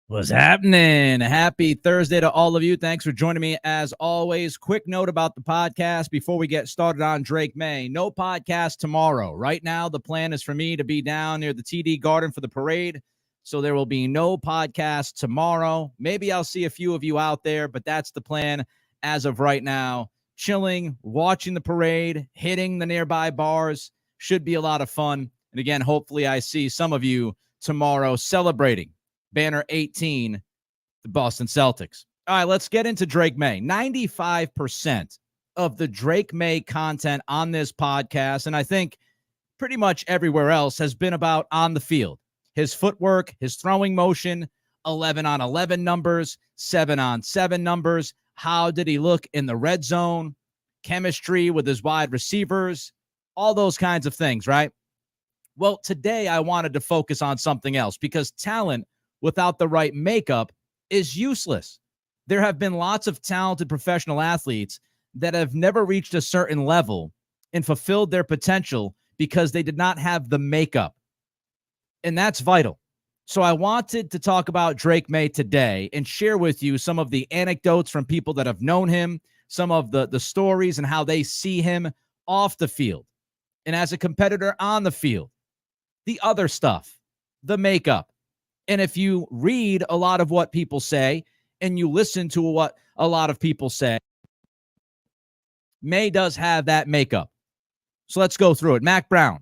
What's happening? Happy Thursday to all of you. Thanks for joining me as always. Quick note about the podcast before we get started on Drake Maye. No podcast tomorrow. Right now, the plan is for me to be down near the TD Garden for the parade. So there will be no podcast tomorrow. Maybe I'll see a few of you out there, but that's the plan as of right now. Chilling, watching the parade, hitting the nearby bars. Should be a lot of fun. And again, hopefully I see some of you tomorrow celebrating Banner 18, the Boston Celtics. All right, let's get into Drake Maye. 95% of the Drake Maye content on this podcast, and I think pretty much everywhere else, has been about on the field. His footwork, his throwing motion, 11 on 11 numbers, 7 on 7 numbers. How did he look in the red zone? Chemistry with his wide receivers, all those kinds of things, right? Well, today I wanted to focus on something else because talent without the right makeup is useless. There have been lots of talented professional athletes that have never reached a certain level and fulfilled their potential because they did not have the makeup. And that's vital. So I wanted to talk about Drake Maye today and share with you some of the anecdotes from people that have known him, some of the stories and how they see him off the field and as a competitor on the field, the other stuff, the makeup. And if you read a lot of what people say and you listen to what a lot of people say, Maye does have that makeup. So let's go through it. Mac Brown,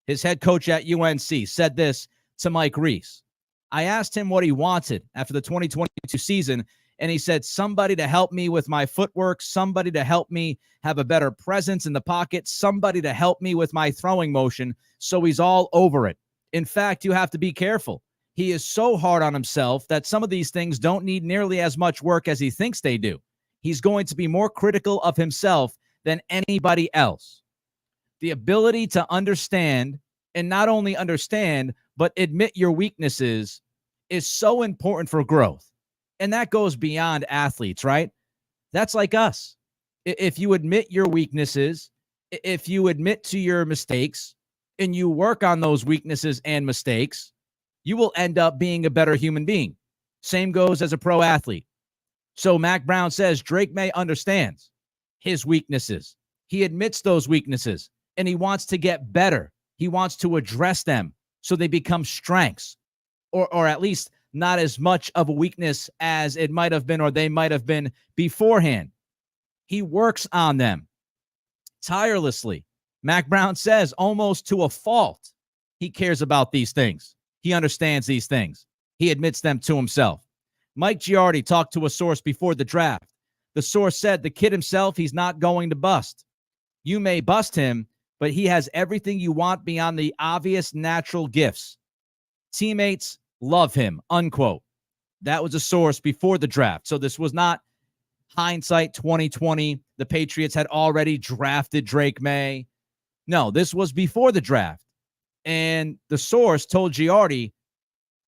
his head coach at UNC, said this to Mike Reese. I asked him what he wanted after the 2022 season, and he said, somebody to help me with my footwork, somebody to help me have a better presence in the pocket, somebody to help me with my throwing motion. So he's all over it. In fact, you have to be careful. He is so hard on himself that some of these things don't need nearly as much work as he thinks they do. He's going to be more critical of himself than anybody else. The ability to understand, and not only understand, but admit your weaknesses is so important for growth. And that goes beyond athletes, right? That's like us. If you admit your weaknesses, if you admit to your mistakes, and you work on those weaknesses and mistakes, you will end up being a better human being. Same goes as a pro athlete. So Mac Brown says Drake Maye understands his weaknesses. He admits those weaknesses, and he wants to get better. He wants to address them so they become strengths, or at least not as much of a weakness as it might have been or they might have been beforehand. He works on them tirelessly. Mac Brown says almost to a fault he cares about these things. He understands these things. He admits them to himself. Mike Giardi talked to a source before the draft. The source said the kid himself, he's not going to bust. You may bust him, but he has everything you want beyond the obvious natural gifts. Teammates love him, unquote. That was a source before the draft. So this was not hindsight 2020. The Patriots had already drafted Drake Maye. No, this was before the draft. And the source told Giardi,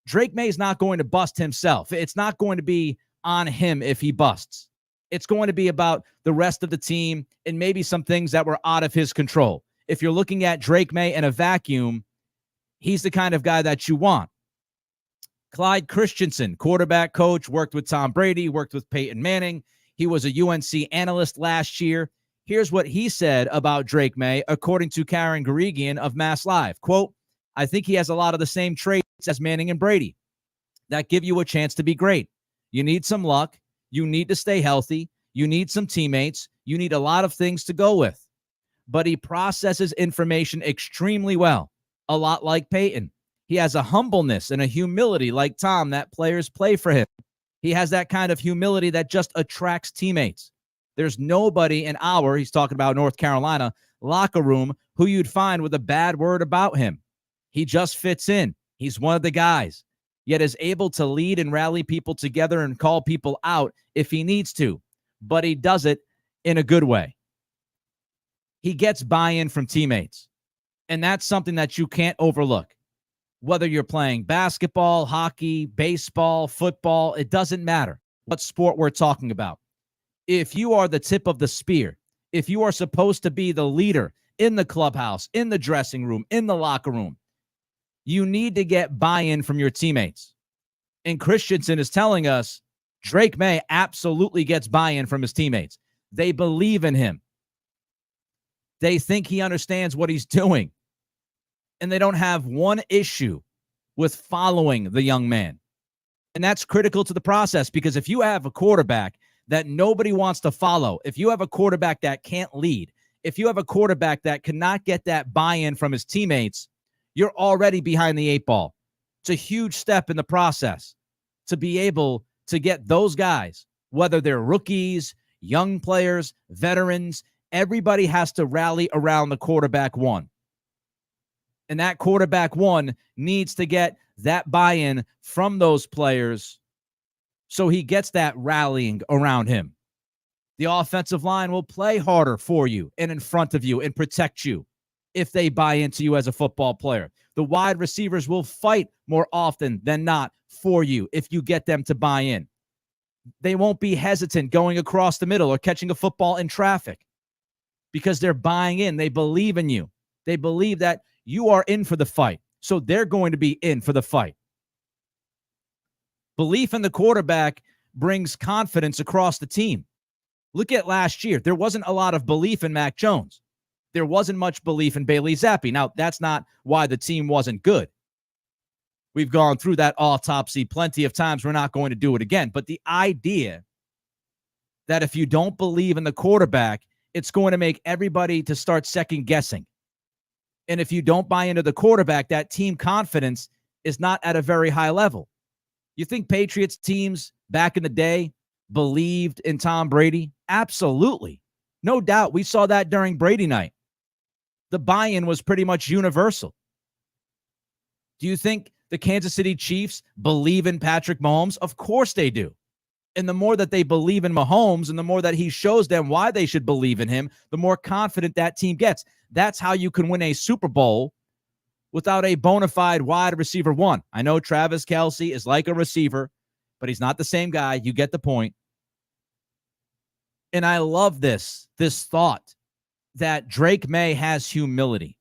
Drake Maye is not going to bust himself. It's not going to be on him if he busts. It's going to be about the rest of the team and maybe some things that were out of his control. If you're looking at Drake Maye in a vacuum, he's the kind of guy that you want. Clyde Christensen, quarterback coach, worked with Tom Brady, worked with Peyton Manning. He was a UNC analyst last year. Here's what he said about Drake Maye, according to Karen Guregian of Mass Live. Quote, I think he has a lot of the same traits as Manning and Brady that give you a chance to be great. You need some luck. You need to stay healthy. You need some teammates. You need a lot of things to go with. But he processes information extremely well, a lot like Peyton. He has a humbleness and a humility like Tom that players play for him. He has that kind of humility that just attracts teammates. There's nobody in he's talking about North Carolina, locker room who you'd find with a bad word about him. He just fits in. He's one of the guys, yet is able to lead and rally people together and call people out if he needs to, but he does it in a good way. He gets buy-in from teammates, and that's something that you can't overlook. Whether you're playing basketball, hockey, baseball, football, it doesn't matter what sport we're talking about. If you are the tip of the spear, if you are supposed to be the leader in the clubhouse, in the dressing room, in the locker room, you need to get buy-in from your teammates. And Christensen is telling us Drake Maye absolutely gets buy-in from his teammates. They believe in him. They think he understands what he's doing. And they don't have one issue with following the young man. And that's critical to the process, because if you have a quarterback that nobody wants to follow, if you have a quarterback that can't lead, if you have a quarterback that cannot get that buy-in from his teammates, you're already behind the eight ball. It's a huge step in the process to be able to get those guys, whether they're rookies, young players, veterans, everybody has to rally around the quarterback one. And that quarterback one needs to get that buy-in from those players so he gets that rallying around him. The offensive line will play harder for you and in front of you and protect you if they buy into you as a football player. The wide receivers will fight more often than not for you if you get them to buy in. They won't be hesitant going across the middle or catching a football in traffic because they're buying in. They believe in you. They believe that you are in for the fight, so they're going to be in for the fight. Belief in the quarterback brings confidence across the team. Look at last year. There wasn't a lot of belief in Mac Jones. There wasn't much belief in Bailey Zappi. Now, that's not why the team wasn't good. We've gone through that autopsy plenty of times. We're not going to do it again. But the idea that if you don't believe in the quarterback, it's going to make everybody to start second guessing. And if you don't buy into the quarterback, that team confidence is not at a very high level. You think Patriots teams back in the day believed in Tom Brady? Absolutely. No doubt. We saw that during Brady night. The buy-in was pretty much universal. Do you think the Kansas City Chiefs believe in Patrick Mahomes? Of course they do. And the more that they believe in Mahomes and the more that he shows them why they should believe in him, the more confident that team gets. That's how you can win a Super Bowl without a bona fide wide receiver one. I know Travis Kelce is like a receiver, but he's not the same guy. You get the point. And I love this thought that Drake Maye has humility,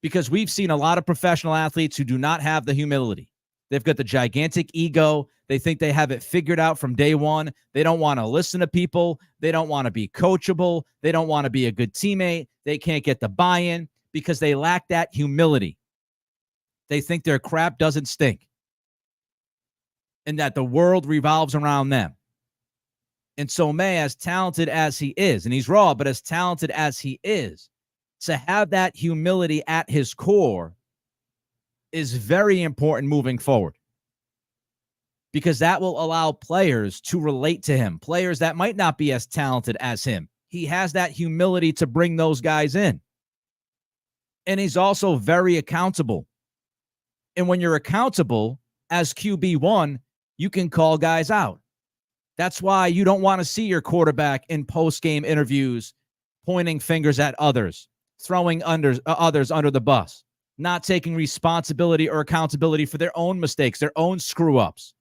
because we've seen a lot of professional athletes who do not have the humility. They've got the gigantic ego. They think they have it figured out from day one. They don't want to listen to people. They don't want to be coachable. They don't want to be a good teammate. They can't get the buy-in because they lack that humility. They think their crap doesn't stink and that the world revolves around them. And so Maye, as talented as he is, and he's raw, but as talented as he is, to have that humility at his core is very important moving forward, because that will allow players to relate to him, players that might not be as talented as him. He has that humility to bring those guys in. And he's also very accountable. And when you're accountable as QB1, you can call guys out. That's why you don't want to see your quarterback in post-game interviews pointing fingers at others, throwing others under the bus, not taking responsibility or accountability for their own mistakes, their own screw-ups.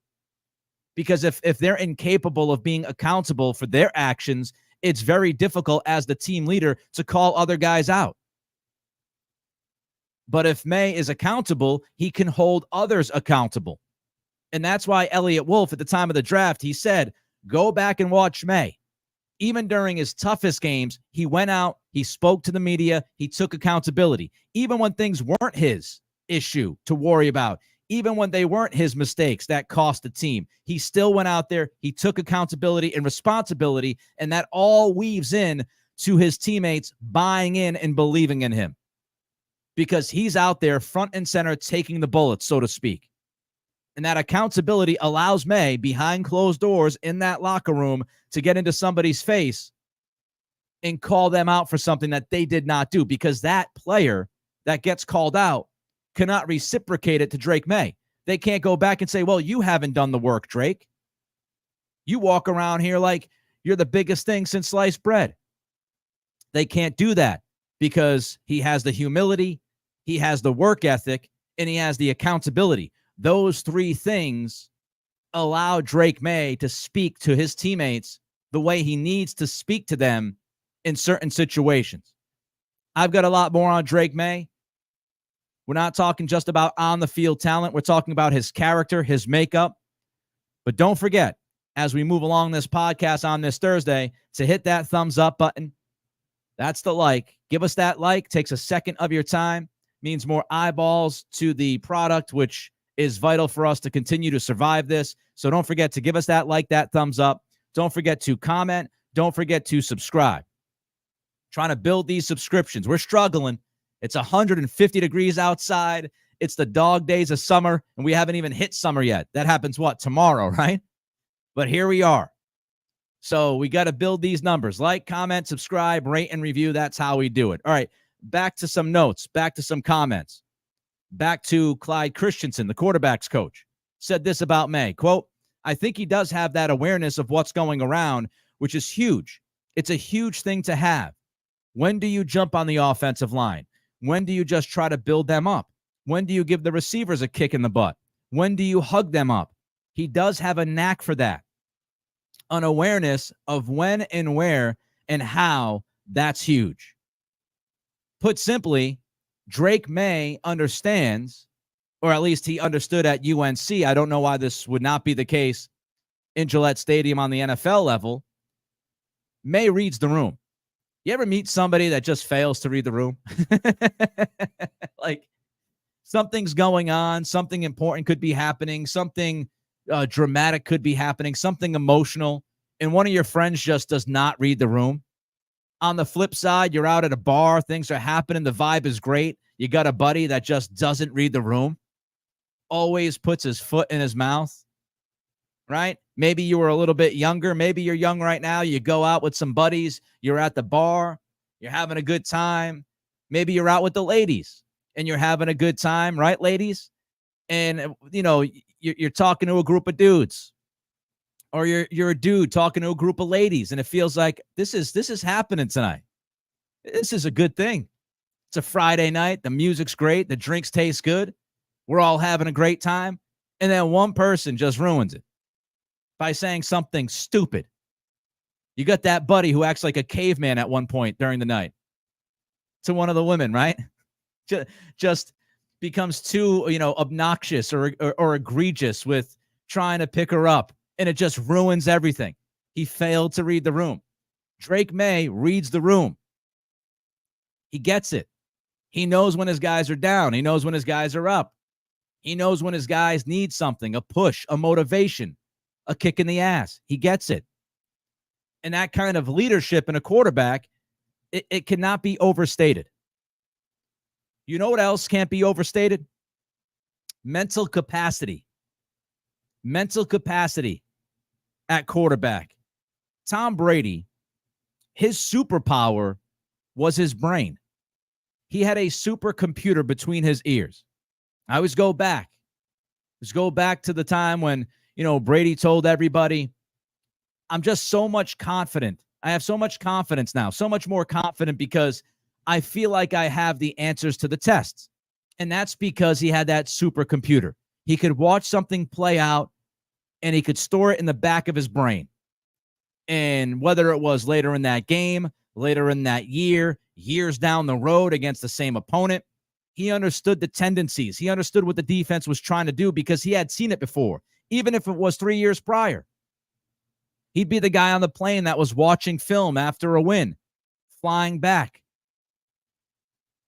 Because if they're incapable of being accountable for their actions, it's very difficult as the team leader to call other guys out. But if Maye is accountable, he can hold others accountable. And that's why Elliott Wolf, at the time of the draft, he said, go back and watch Maye. Even during his toughest games, he went out, he spoke to the media, he took accountability. Even when things weren't his issue to worry about, even when they weren't his mistakes that cost the team, he still went out there, he took accountability and responsibility, and that all weaves in to his teammates buying in and believing in him. Because he's out there front and center taking the bullets, so to speak. And that accountability allows Maye, behind closed doors in that locker room, to get into somebody's face and call them out for something that they did not do, because that player that gets called out cannot reciprocate it to Drake Maye. They can't go back and say, well, you haven't done the work, Drake. You walk around here like you're the biggest thing since sliced bread. They can't do that because he has the humility, he has the work ethic, and he has the accountability. Those three things allow Drake Maye to speak to his teammates the way he needs to speak to them in certain situations. I've got a lot more on Drake Maye. We're not talking just about on the field talent. We're talking about his character, his makeup. But don't forget, as we move along this podcast on this Thursday, to hit that thumbs up button. That's the like. Give us that like. Takes a second of your time. Means more eyeballs to the product, which is vital for us to continue to survive this. So don't forget to give us that like, that thumbs up. Don't forget to comment. Don't forget to subscribe. Trying to build these subscriptions. We're struggling. It's 150 degrees outside. It's the dog days of summer, and we haven't even hit summer yet. That happens, tomorrow, right? But here we are. So we got to build these numbers. Like, comment, subscribe, rate, and review. That's how we do it. All right, back to some notes, back to some comments. Back to Clyde Christensen, the quarterback's coach, said this about Maye, quote, I think he does have that awareness of what's going around, which is huge. It's a huge thing to have. When do you jump on the offensive line? When do you just try to build them up? When do you give the receivers a kick in the butt? When do you hug them up? He does have a knack for that. An awareness of when and where and how, that's huge. Put simply, Drake Maye understands, or at least he understood at UNC. I don't know why this would not be the case in Gillette Stadium on the NFL level. Maye reads the room. You ever meet somebody that just fails to read the room? Like, something's going on, something important could be happening, something dramatic could be happening, something emotional, and one of your friends just does not read the room. On the flip side, you're out at a bar, things are happening, the vibe is great. You got a buddy that just doesn't read the room, always puts his foot in his mouth, right? Maybe you were a little bit younger. Maybe you're young right now. You go out with some buddies. You're at the bar. You're having a good time. Maybe you're out with the ladies and you're having a good time, right, ladies? And, you're talking to a group of dudes, or you're a dude talking to a group of ladies, and it feels like this is happening tonight. This is a good thing. It's a Friday night. The music's great. The drinks taste good. We're all having a great time. And then one person just ruins it by saying something stupid. You got that buddy who acts like a caveman at one point during the night to one of the women, right? Just becomes too, obnoxious or egregious with trying to pick her up, and it just ruins everything. He failed to read the room. Drake Maye reads the room. He gets it. He knows when his guys are down. He knows when his guys are up. He knows when his guys need something, a push, a motivation, a kick in the ass. He gets it. And that kind of leadership in a quarterback, it cannot be overstated. You know what else can't be overstated? Mental capacity. Mental capacity at quarterback. Tom Brady, his superpower was his brain. He had a supercomputer between his ears. I always go back. Let's go back to the time when, Brady told everybody, I'm just so much confident. I have so much confidence now, so much more confident because I feel like I have the answers to the tests. And that's because he had that supercomputer. He could watch something play out and he could store it in the back of his brain. And whether it was later in that game, later in that year, years down the road against the same opponent, he understood the tendencies. He understood what the defense was trying to do because he had seen it before, even if it was 3 years prior. He'd be the guy on the plane that was watching film after a win, flying back,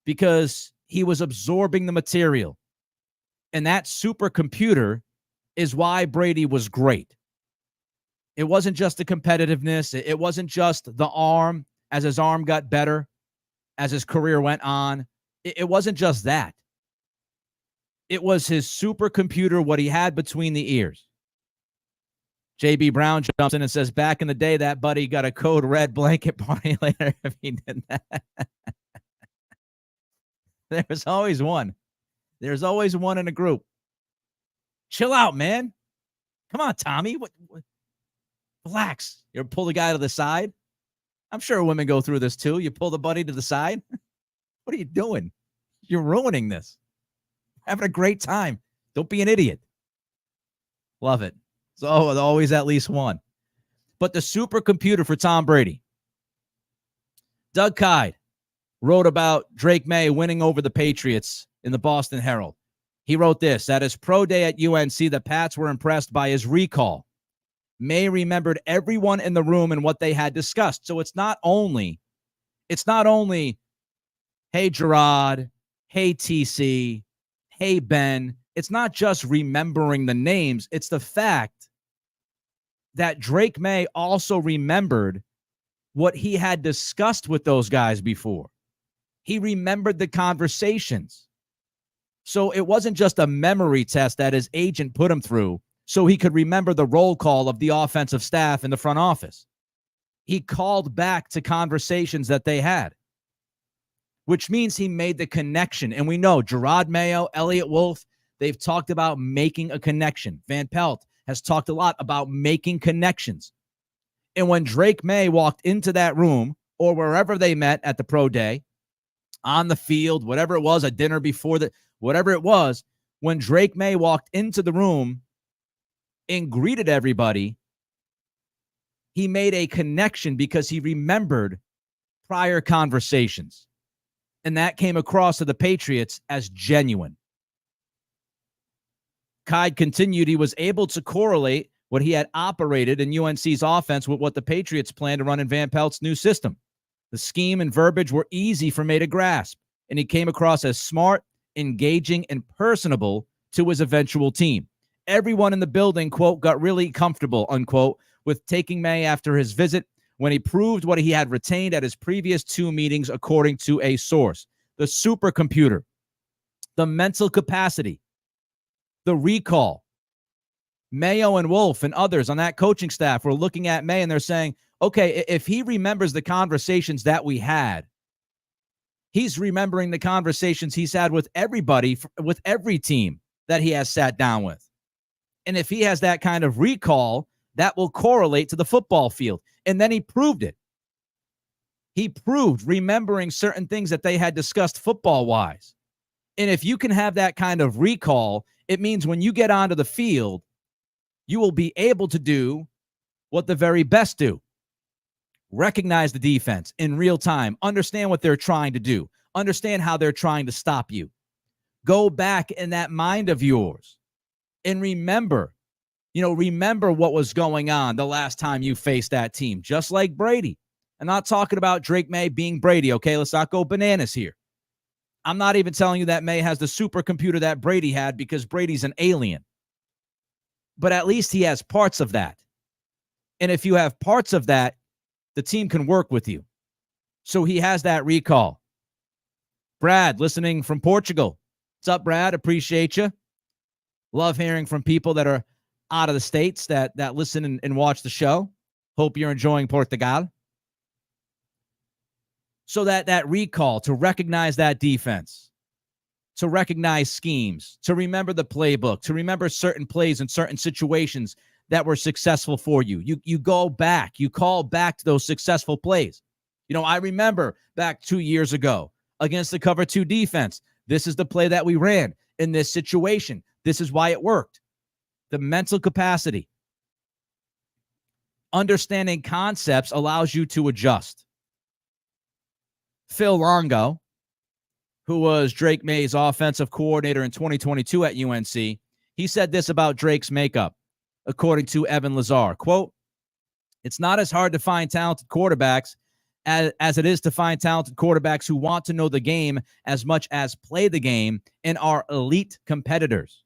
because he was absorbing the material. And that supercomputer is why Brady was great. It wasn't just the competitiveness. It wasn't just the arm as his arm got better, as his career went on. It wasn't just that. It was his supercomputer, what he had between the ears. JB Brown jumps in and says, back in the day, that buddy got a code red blanket party later if he did that. There's always one. There's always one in a group. Chill out, man. Come on, Tommy. What? Relax. You ever pull the guy to the side? I'm sure women go through this too. You pull the buddy to the side. What are you doing? You're ruining this. Having a great time. Don't be an idiot. Love it. So always at least one. But the supercomputer for Tom Brady. Doug Kyde, wrote about Drake Maye winning over the Patriots in the Boston Herald. He wrote this: at his pro day at UNC, the Pats were impressed by his recall. Maye remembered everyone in the room and what they had discussed. So it's not only, hey, Gerard, hey, TC, hey, Ben. It's not just remembering the names. It's the fact that Drake Maye also remembered what he had discussed with those guys before. He remembered the conversations. So it wasn't just a memory test that his agent put him through so he could remember the roll call of the offensive staff in the front office. He called back to conversations that they had, which means he made the connection. And we know Gerard Mayo, Elliott Wolf, they've talked about making a connection. Van Pelt has talked a lot about making connections. And when Drake Maye walked into that room or wherever they met at the pro day, on the field, whatever it was, a dinner before that, whatever it was, when Drake Maye walked into the room and greeted everybody, he made a connection because he remembered prior conversations. And that came across to the Patriots as genuine. Kide continued, he was able to correlate what he had operated in UNC's offense with what the Patriots planned to run in Van Pelt's new system. The scheme and verbiage were easy for Maye to grasp, and he came across as smart, engaging, and personable to his eventual team. Everyone in the building, quote, got really comfortable, unquote, with taking Maye after his visit when he proved what he had retained at his previous 2 meetings, according to a source. The supercomputer, the mental capacity, the recall. Mayo and Wolf and others on that coaching staff were looking at Maye and they're saying, okay, if he remembers the conversations that we had, he's remembering the conversations he's had with everybody, with every team that he has sat down with. And if he has that kind of recall, that will correlate to the football field. And then he proved it. He proved remembering certain things that they had discussed football-wise. And if you can have that kind of recall, it means when you get onto the field, you will be able to do what the very best do. Recognize the defense in real time. Understand what they're trying to do. Understand how they're trying to stop you. Go back in that mind of yours and remember what was going on the last time you faced that team, just like Brady. I'm not talking about Drake Maye being Brady, okay? Let's not go bananas here. I'm not even telling you that Maye has the supercomputer that Brady had because Brady's an alien. But at least he has parts of that. And if you have parts of that, the team can work with you. So he has that recall. Brad, listening from Portugal. What's up, Brad? Appreciate you. Love hearing from people that are out of the States that listen and watch the show. Hope you're enjoying Portugal. So that recall, to recognize that defense, to recognize schemes, to remember the playbook, to remember certain plays in certain situations that were successful for you. You go back, you call back to those successful plays. I remember back 2 years ago against the cover 2 defense. This is the play that we ran in this situation. This is why it worked. The mental capacity. Understanding concepts allows you to adjust. Phil Longo, who was Drake Maye's offensive coordinator in 2022 at UNC, he said this about Drake's makeup, according to Evan Lazar. Quote, it's not as hard to find talented quarterbacks as it is to find talented quarterbacks who want to know the game as much as play the game and are elite competitors.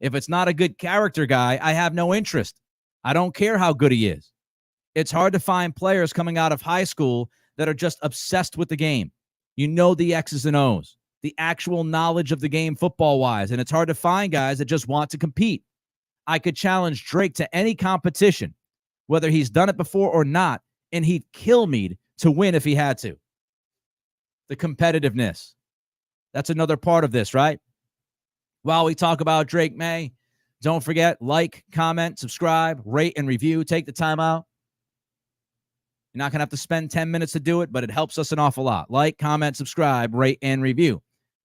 If it's not a good character guy, I have no interest. I don't care how good he is. It's hard to find players coming out of high school that are just obsessed with the game. The X's and O's, the actual knowledge of the game football-wise, and it's hard to find guys that just want to compete. I could challenge Drake to any competition, whether he's done it before or not, and he'd kill me to win if he had to. The competitiveness. That's another part of this, right? While we talk about Drake Maye, don't forget, like, comment, subscribe, rate, and review. Take the time out. You're not going to have to spend 10 minutes to do it, but it helps us an awful lot. Like, comment, subscribe, rate, and review.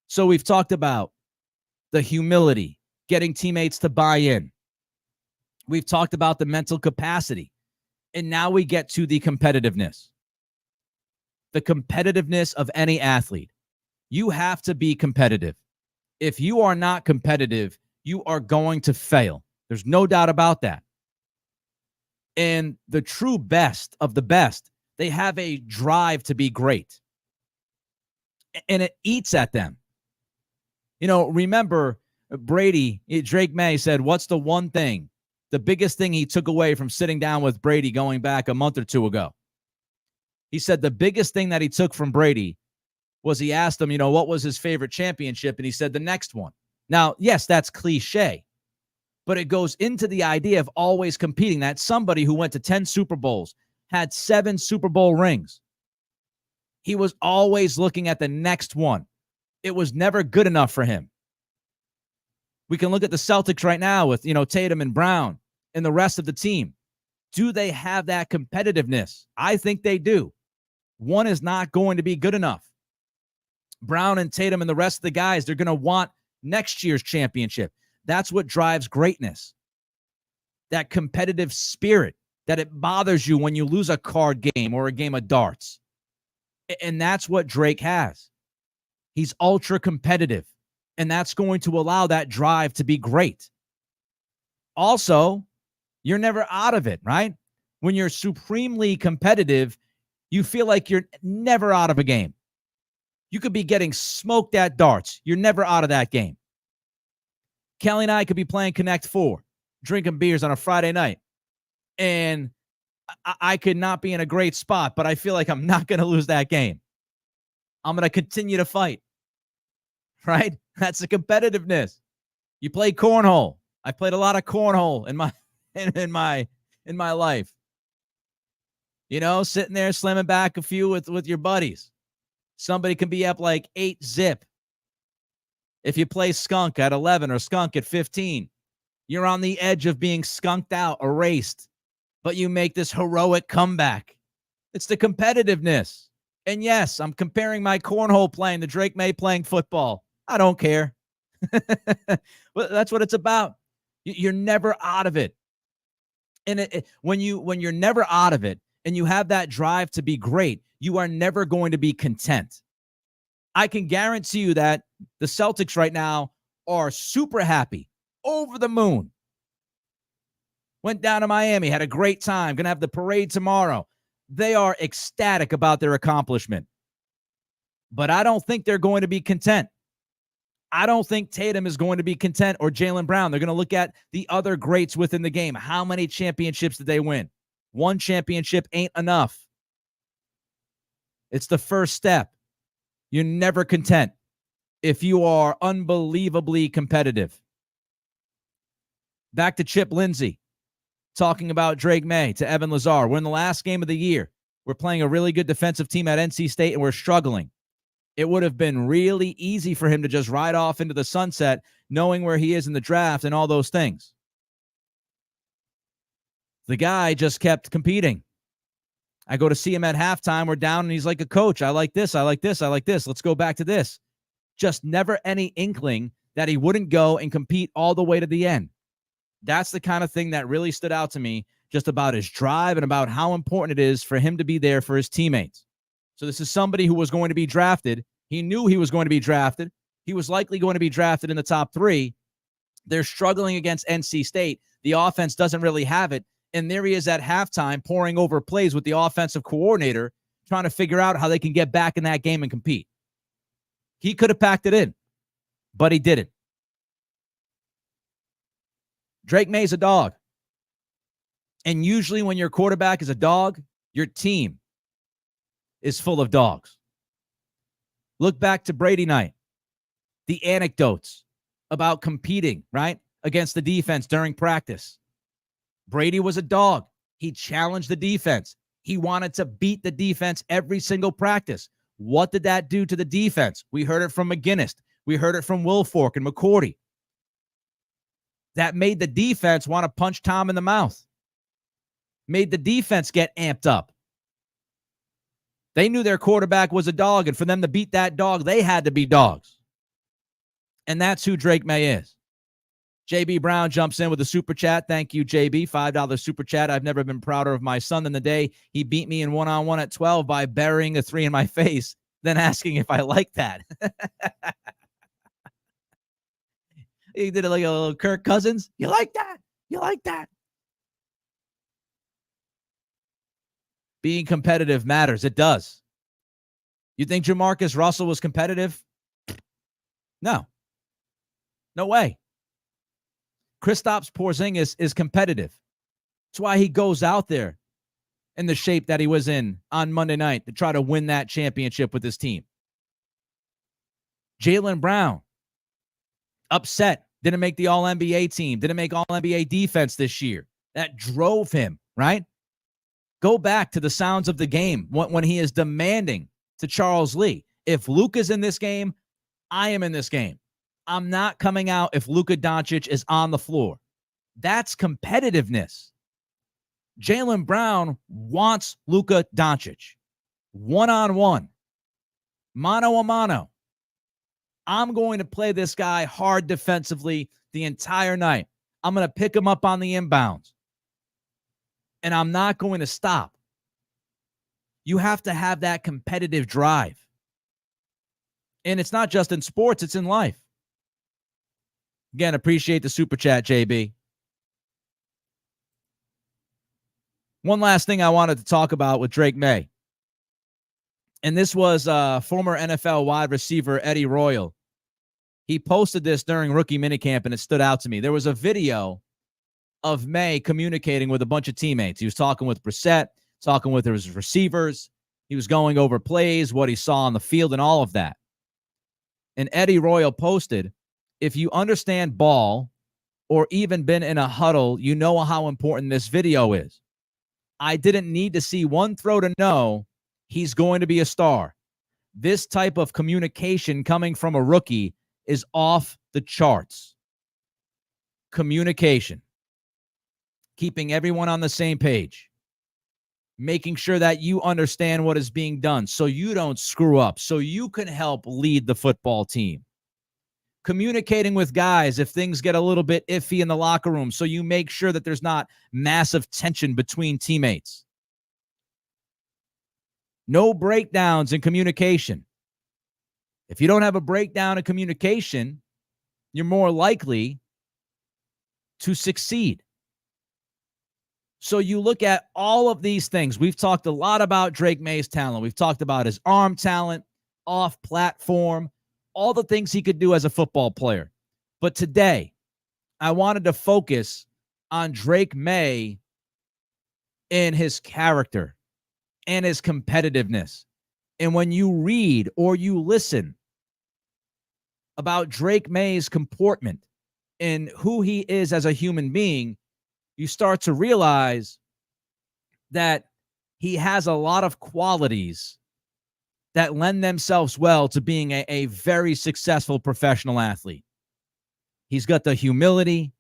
So we've talked about the humility, getting teammates to buy in. We've talked about the mental capacity. And now we get to the competitiveness. the competitiveness of any athlete. You have to be competitive. If you are not competitive, you are going to fail. There's no doubt about that. And the true best of the best, they have a drive to be great. And it eats at them. Remember Brady, Drake Maye said, what's the one thing, the biggest thing he took away from sitting down with Brady going back a month or two ago? He said the biggest thing that he took from Brady was he asked him, what was his favorite championship? And he said the next one. Now, yes, that's cliche, but it goes into the idea of always competing. That's somebody who went to 10 Super Bowls, had 7 Super Bowl rings. He was always looking at the next one. It was never good enough for him. We can look at the Celtics right now with, Tatum and Brown and the rest of the team. Do they have that competitiveness? I think they do. One is not going to be good enough. Brown and Tatum and the rest of the guys, they're going to want next year's championship. That's what drives greatness. That competitive spirit, that it bothers you when you lose a card game or a game of darts. And that's what Drake has. He's ultra competitive, and that's going to allow that drive to be great. Also, you're never out of it, right? When you're supremely competitive, you feel like you're never out of a game. You could be getting smoked at darts. You're never out of that game. Kelly and I could be playing Connect 4, drinking beers on a Friday night, and I could not be in a great spot, but I feel like I'm not going to lose that game. I'm going to continue to fight, right? That's the competitiveness. You play cornhole. I played a lot of cornhole in my life. Sitting there slamming back a few with your buddies. Somebody can be up like 8-zip. If you play skunk at 11 or skunk at 15, you're on the edge of being skunked out, erased, but you make this heroic comeback. It's the competitiveness. And yes, I'm comparing my cornhole playing to Drake Maye playing football. I don't care. Well, that's what it's about. You're never out of it. And when you're never out of it and you have that drive to be great, you are never going to be content. I can guarantee you that the Celtics right now are super happy, over the moon. Went down to Miami, had a great time, going to have the parade tomorrow. They are ecstatic about their accomplishment. But I don't think they're going to be content. I don't think Tatum is going to be content or Jaylen Brown. They're going to look at the other greats within the game. How many championships did they win? One championship ain't enough. It's the first step. You're never content if you are unbelievably competitive. Back to Chip Lindsey talking about Drake Maye to Evan Lazar. We're in the last game of the year. We're playing a really good defensive team at NC State, and we're struggling. It would have been really easy for him to just ride off into the sunset, knowing where he is in the draft and all those things. The guy just kept competing. I go to see him at halftime. We're down, and he's like a coach. I like this. I like this. I like this. Let's go back to this. Just never any inkling that he wouldn't go and compete all the way to the end. That's the kind of thing that really stood out to me, just about his drive and about how important it is for him to be there for his teammates. So this is somebody who was going to be drafted. He knew he was going to be drafted. He was likely going to be drafted in the top 3. They're struggling against NC State. The offense doesn't really have it. And there he is at halftime pouring over plays with the offensive coordinator, trying to figure out how they can get back in that game and compete. He could have packed it in, but he didn't. Drake Maye's a dog. And usually when your quarterback is a dog, your team is full of dogs. Look back to Brady night. The anecdotes about competing, right, against the defense during practice. Brady was a dog. He challenged the defense. He wanted to beat the defense every single practice. What did that do to the defense? We heard it from McGinnis. We heard it from Wilfork and McCourty. That made the defense want to punch Tom in the mouth. Made the defense get amped up. They knew their quarterback was a dog, and for them to beat that dog, they had to be dogs. And that's who Drake Maye is. JB Brown jumps in with a super chat. Thank you, JB. $5 super chat. I've never been prouder of my son than the day he beat me in one-on-one at 12 by burying a 3 in my face, then asking if I like that. He did it like a little Kirk Cousins. You like that? You like that? Being competitive matters. It does. You think Jamarcus Russell was competitive? No. No way. Kristaps Porzingis is competitive. That's why he goes out there in the shape that he was in on Monday night to try to win that championship with his team. Jaylen Brown, upset, didn't make the All-NBA team, didn't make All-NBA defense this year. That drove him, right? Go back to the sounds of the game when he is demanding to Charles Lee, if Luka's in this game, I am in this game. I'm not coming out if Luka Doncic is on the floor. That's competitiveness. Jaylen Brown wants Luka Doncic. One-on-one. Mano-a-mano. I'm going to play this guy hard defensively the entire night. I'm going to pick him up on the inbounds. And I'm not going to stop. You have to have that competitive drive. And it's not just in sports, it's in life. Again, appreciate the super chat, JB. One last thing I wanted to talk about with Drake Maye. And this was former NFL wide receiver Eddie Royal. He posted this during rookie minicamp, and it stood out to me. There was a video of Maye communicating with a bunch of teammates. He was talking with Brissett, talking with his receivers. He was going over plays, what he saw on the field, and all of that. And Eddie Royal posted, if you understand ball or even been in a huddle, you know how important this video is. I didn't need to see one throw to know he's going to be a star. This type of communication coming from a rookie is off the charts. Communication. Keeping everyone on the same page. Making sure that you understand what is being done so you don't screw up, so you can help lead the football team. Communicating with guys if things get a little bit iffy in the locker room so you make sure that there's not massive tension between teammates. No breakdowns in communication. If you don't have a breakdown in communication, you're more likely to succeed. So you look at all of these things. We've talked a lot about Drake Maye's talent. We've talked about his arm talent, off platform, all the things he could do as a football player. But today, I wanted to focus on Drake Maye and his character and his competitiveness. And when you read or you listen about Drake Maye's comportment and who he is as a human being, you start to realize that he has a lot of qualities that lend themselves well to being a very successful professional athlete. He's got the humility.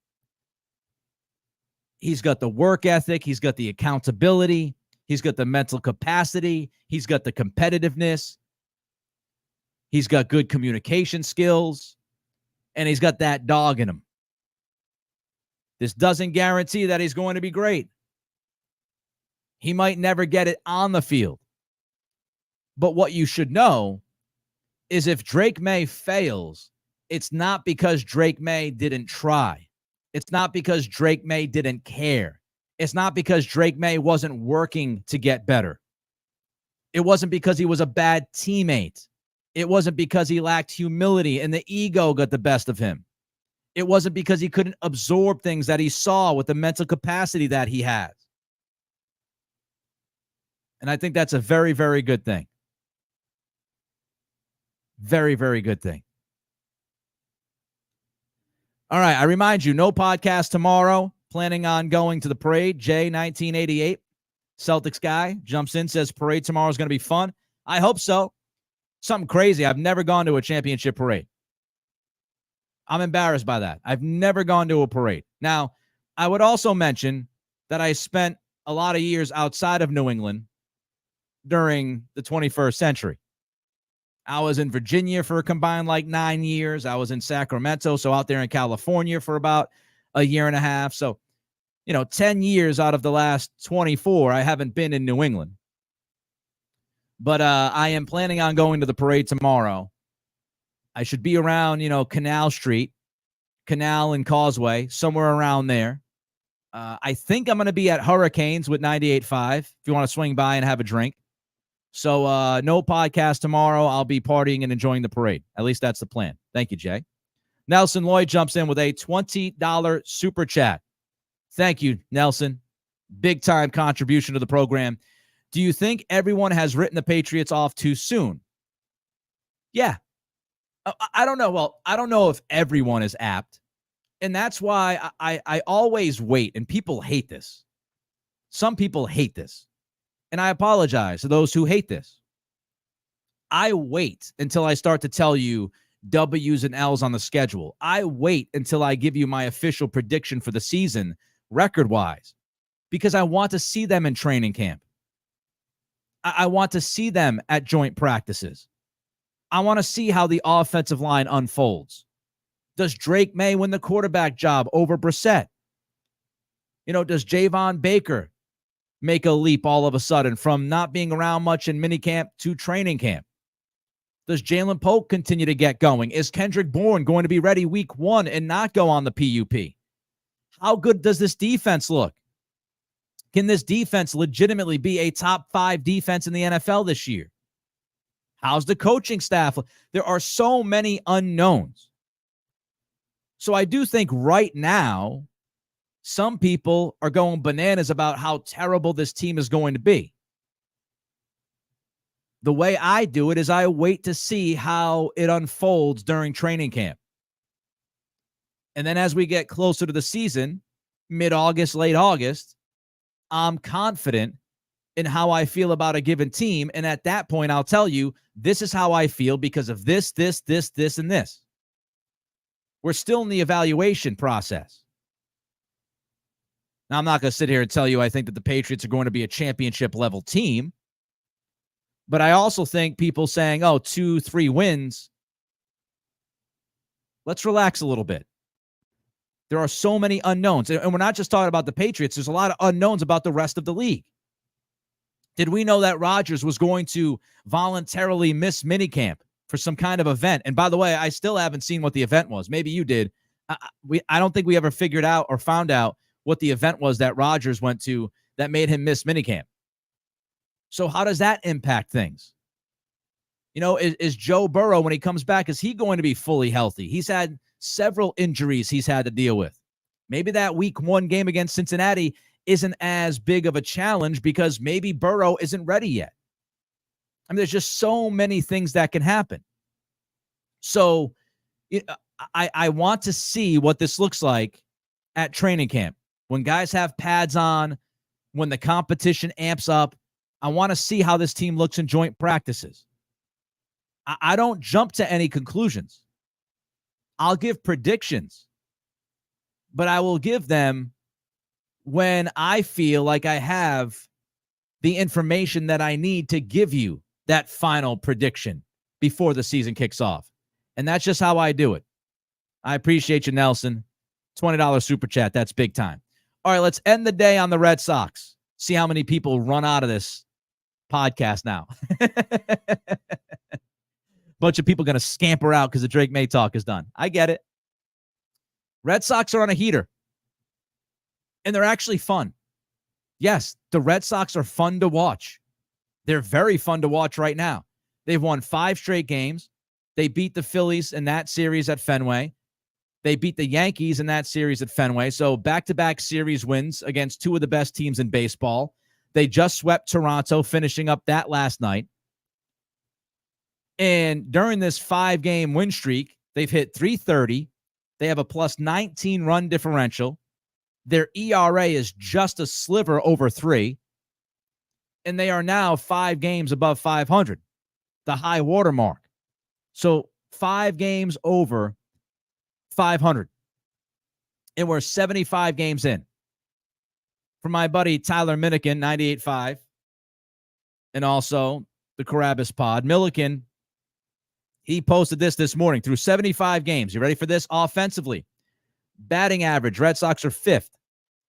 He's got the work ethic. He's got the accountability. He's got the mental capacity. He's got the competitiveness. He's got good communication skills. And he's got that dog in him. This doesn't guarantee that he's going to be great. He might never get it on the field. But what you should know is if Drake Maye fails, it's not because Drake Maye didn't try. It's not because Drake Maye didn't care. It's not because Drake Maye wasn't working to get better. It wasn't because he was a bad teammate. It wasn't because he lacked humility and the ego got the best of him. It wasn't because he couldn't absorb things that he saw with the mental capacity that he has. And I think that's a very, very good thing. Very, very good thing. All right. I remind you, no podcast tomorrow. Planning on going to the parade. Jay, 1988, Celtics guy, jumps in, says parade tomorrow is going to be fun. I hope so. Something crazy. I've never gone to a championship parade. I'm embarrassed by that. I've never gone to a parade. Now, I would also mention that I spent a lot of years outside of New England during the 21st century. I was in Virginia for a combined like 9 years. I was in Sacramento, so out there in California for about a year and a half. So, 10 years out of the last 24, I haven't been in New England. But I am planning on going to the parade tomorrow. I should be around, Canal Street, Canal and Causeway, somewhere around there. I think I'm going to be at Hurricanes with 98.5 if you want to swing by and have a drink. So no podcast tomorrow. I'll be partying and enjoying the parade. At least that's the plan. Thank you, Jay. Nelson Lloyd jumps in with a $20 super chat. Thank you, Nelson. Big time contribution to the program. Do you think everyone has written the Patriots off too soon? Yeah. I don't know. Well, I don't know if everyone is apt. And that's why I always wait. And people hate this. Some people hate this. And I apologize to those who hate this. I wait until I start to tell you W's and L's on the schedule. I wait until I give you my official prediction for the season, record-wise, because I want to see them in training camp. I want to see them at joint practices. I want to see how the offensive line unfolds. Does Drake Maye win the quarterback job over Brissett? Does Javon Baker make a leap all of a sudden from not being around much in minicamp to training camp? Does Jalen Polk continue to get going? Is Kendrick Bourne going to be ready week 1 and not go on the PUP? How good does this defense look? Can this defense legitimately be a top 5 defense in the NFL this year? How's the coaching staff? There are so many unknowns. So I do think right now, some people are going bananas about how terrible this team is going to be. The way I do it is I wait to see how it unfolds during training camp. And then as we get closer to the season, mid-August, late August, I'm confident in how I feel about a given team. And at that point, I'll tell you, this is how I feel because of this, and this. We're still in the evaluation process. Now, I'm not going to sit here and tell you I think that the Patriots are going to be a championship-level team. But I also think people saying, 2-3 wins, let's relax a little bit. There are so many unknowns. And we're not just talking about the Patriots. There's a lot of unknowns about the rest of the league. Did we know that Rodgers was going to voluntarily miss minicamp for some kind of event? And by the way, I still haven't seen what the event was. Maybe you did. I don't think we ever figured out or found out what the event was that Rodgers went to that made him miss minicamp. So how does that impact things? Is Joe Burrow, when he comes back, is he going to be fully healthy? He's had several injuries he's had to deal with. Maybe that week 1 game against Cincinnati isn't as big of a challenge because maybe Burrow isn't ready yet. I mean, there's just so many things that can happen. So I want to see what this looks like at training camp. When guys have pads on, when the competition amps up, I want to see how this team looks in joint practices. I don't jump to any conclusions. I'll give predictions, but I will give them when I feel like I have the information that I need to give you that final prediction before the season kicks off. And that's just how I do it. I appreciate you, Nelson. $20 super chat. That's big time. All right, let's end the day on the Red Sox. See how many people run out of this podcast now. Bunch of people going to scamper out because the Drake Maye talk is done. I get it. Red Sox are on a heater. And they're actually fun. Yes, the Red Sox are fun to watch. They're very fun to watch right now. They've won 5 straight games. They beat the Phillies in that series at Fenway. They beat the Yankees in that series at Fenway. So back-to-back series wins against 2 of the best teams in baseball. They just swept Toronto, finishing up that last night. And during this 5-game win streak, they've hit .330. They have a plus 19 run differential. Their ERA is just a sliver over 3. And they are now 5 games above 500, the high water mark. So 5 games over 500. And we're 75 games in. For my buddy Tyler Milliken, 98.5, and also the Carabas Pod. Milliken He posted this morning through 75 games. You ready for this? Offensively, batting average, Red Sox are 5th.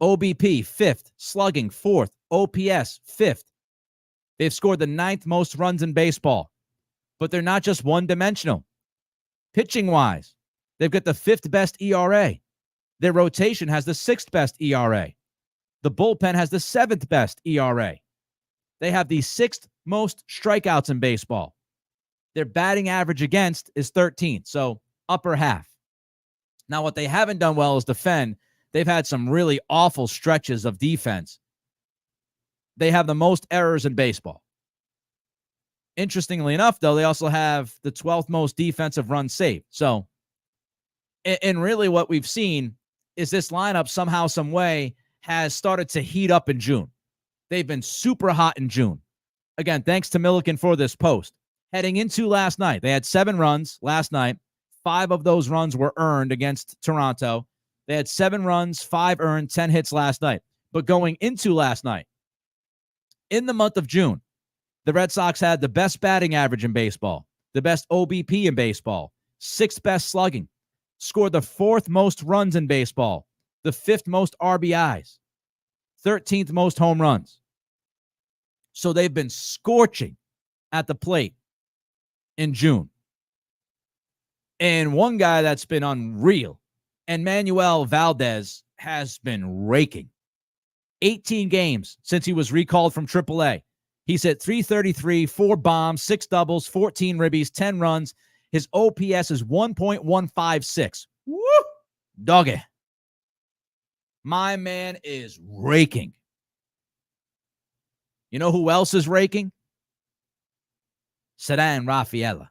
OBP, 5th. Slugging, 4th. OPS, 5th. They've scored the 9th most runs in baseball. But they're not just one-dimensional. Pitching-wise, they've got the 5th best ERA. Their rotation has the 6th best ERA. The bullpen has the 7th best ERA. They have the 6th most strikeouts in baseball. Their batting average against is 13th, so upper half. Now, what they haven't done well is defend. They've had some really awful stretches of defense. They have the most errors in baseball. Interestingly enough, though, they also have the 12th most defensive runs saved. So, and really what we've seen is this lineup somehow, some way has started to heat up in June. They've been super hot in June. Again, thanks to Milliken for this post. Heading into last night, they had 7 runs last night. 5 of those runs were earned against Toronto. They had 7 runs, 5 earned, 10 hits last night. But going into last night, in the month of June, the Red Sox had the best batting average in baseball, the best OBP in baseball, 6th best slugging, scored the 4th most runs in baseball, the 5th most RBIs, 13th most home runs. So they've been scorching at the plate in June. And one guy that's been unreal, Emanuel Valdez, has been raking. 18 games since he was recalled from AAA. He's hit .333, 4 bombs, 6 doubles, 14 ribbies, 10 runs. His OPS is 1.156. Woo! Doggy. My man is raking. You know who else is raking? Sedan Rafaela.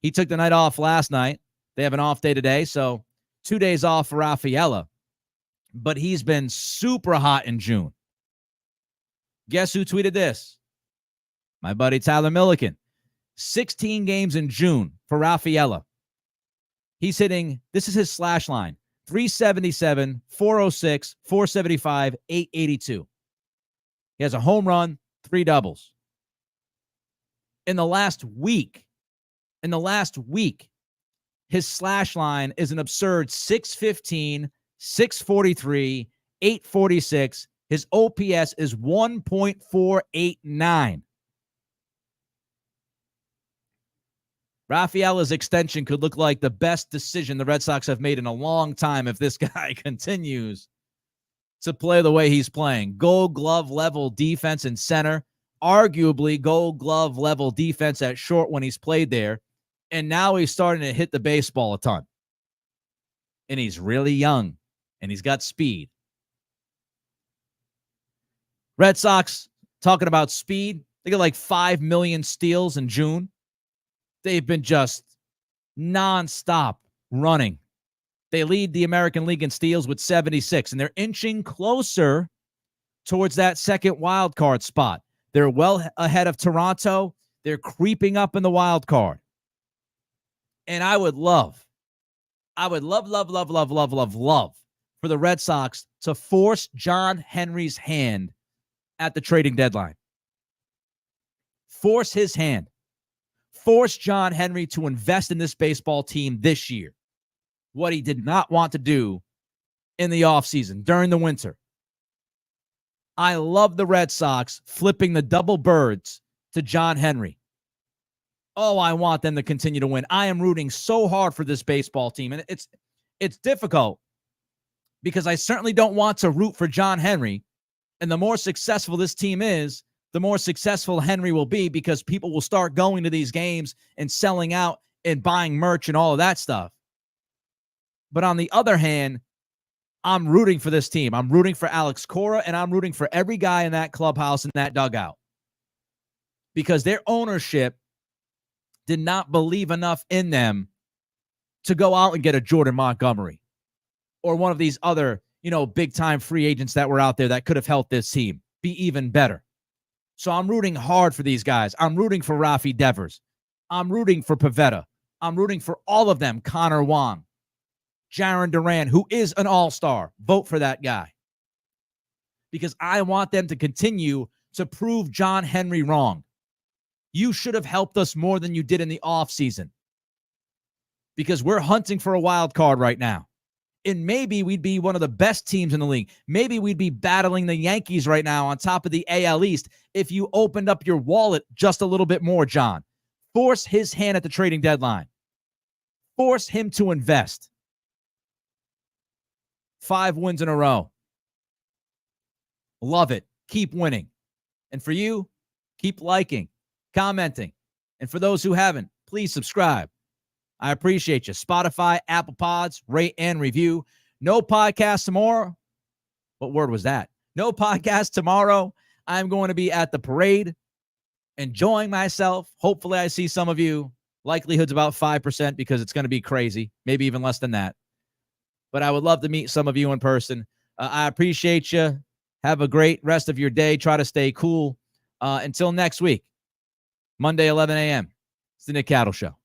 He took the night off last night. They have an off day today, so 2 days off for Rafaela. But he's been super hot in June. Guess who tweeted this? My buddy Tyler Milliken. 16 games in June for Rafaela. He's hitting, this is his slash line, 377, 406, 475, 882. He has a home run, 3 doubles. In the last week, his slash line is an absurd 615, 643, 846. His OPS is 1.489. Rafaela's extension could look like the best decision the Red Sox have made in a long time if this guy continues to play the way he's playing. Gold glove level defense in center, arguably gold glove level defense at short when he's played there, and now he's starting to hit the baseball a ton. And he's really young, and he's got speed. Red Sox, talking about speed, they got like 5 million steals in June. They've been just nonstop running. They lead the American League in steals with 76, and they're inching closer towards that second wild card spot. They're well ahead of Toronto. They're creeping up in the wild card. And I would love for the Red Sox to force John Henry's hand at the trading deadline. Force his hand. Force John Henry to invest in this baseball team this year. What he did not want to do in the offseason, during the winter. I love the Red Sox flipping the double birds to John Henry. Oh, I want them to continue to win. I am rooting so hard for this baseball team. And it's difficult because I certainly don't want to root for John Henry. And the more successful this team is, the more successful Henry will be because people will start going to these games and selling out and buying merch and all of that stuff. But on the other hand, I'm rooting for this team. I'm rooting for Alex Cora, and I'm rooting for every guy in that clubhouse and that dugout. Because their ownership did not believe enough in them to go out and get a Jordan Montgomery or one of these other, big-time free agents that were out there that could have helped this team be even better. So I'm rooting hard for these guys. I'm rooting for Rafi Devers. I'm rooting for Pivetta. I'm rooting for all of them. Connor Wong, Jaron Duran, who is an all-star. Vote for that guy. Because I want them to continue to prove John Henry wrong. You should have helped us more than you did in the offseason because we're hunting for a wild card right now. And maybe we'd be one of the best teams in the league. Maybe we'd be battling the Yankees right now on top of the AL East if you opened up your wallet just a little bit more, John. Force his hand at the trading deadline. Force him to invest. 5 wins in a row. Love it. Keep winning. And for you, keep liking, commenting. And for those who haven't, please subscribe. I appreciate you. Spotify, Apple Pods, rate and review. No podcast tomorrow. What word was that? No podcast tomorrow. I'm going to be at the parade, enjoying myself. Hopefully I see some of you. Likelihood's about 5% because it's going to be crazy. Maybe even less than that. But I would love to meet some of you in person. I appreciate you. Have a great rest of your day. Try to stay cool. Until next week, Monday, 11 a.m. It's the Nick Cattle Show.